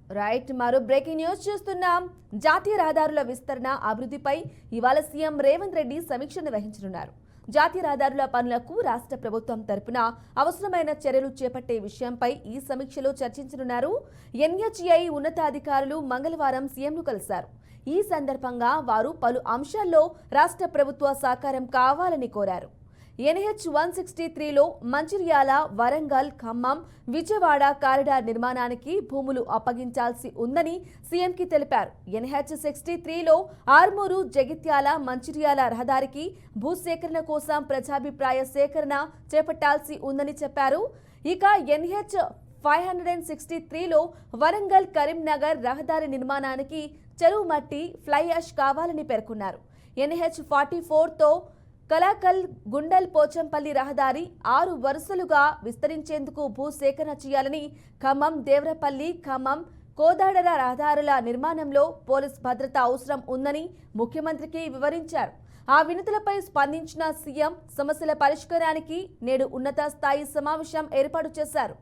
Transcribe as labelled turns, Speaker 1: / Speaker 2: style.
Speaker 1: మరో breaking news చూస్తున్నాం. జాతీయ రహదారుల విస్తరణ అభివృద్ధిపై ఇవాళ సీఎం రేవంత్ రెడ్డి సమీక్ష నిర్వహించనున్నారు. జాతీయ రహదారుల పనులకు రాష్ట్ర ప్రభుత్వం తరపున అవసరమైన చర్యలు చేపట్టే విషయంపై ఈ సమీక్షలో చర్చించనున్నారు. ఎన్హెచ్ఐ ఉన్నతాధికారులు మంగళవారం సీఎంను కలిశారు. ఈ సందర్భంగా వారు పలు అంశాల్లో రాష్ట్ర ప్రభుత్వ సహకారం కావాలని కోరారు. NH 163లో మంచిర్యాల, వరంగల్, ఖమ్మం, విజయవాడ కారిడార్ నిర్మాణానికి భూములు అప్పగించాల్సి ఉందని సీఎంకి తెలిపారు. NH 63లో ఆర్మూరు, జగిత్యాల, మంచిర్యాల రహదారికి భూసేకరణ కోసం ప్రజాభిప్రాయ సేకరణ చేపట్టాల్సి ఉందని చెప్పారు. ఇక NH 563లో వరంగల్, కరీంనగర్ రహదారి నిర్మాణానికి చెరువు మట్టి, ఫ్లై యాష్ కావాలని పేర్కొన్నారు. NH 44తో కలాకల్, గుండల్, పోచంపల్లి రహదారి 6 వరుసలుగా విస్తరించేందుకు భూసేకరణ చేయాలని, ఖమ్మం, దేవరపల్లి, ఖమ్మం, కోదాడర రహదారుల నిర్మాణంలో పోలీస్ భద్రత అవసరం ఉందని ముఖ్యమంత్రికి వివరించారు. ఆ వినతులపై స్పందించిన సీఎం సమస్యల పరిష్కారానికి నేడు ఉన్నత స్థాయి సమావేశం ఏర్పాటు చేశారు.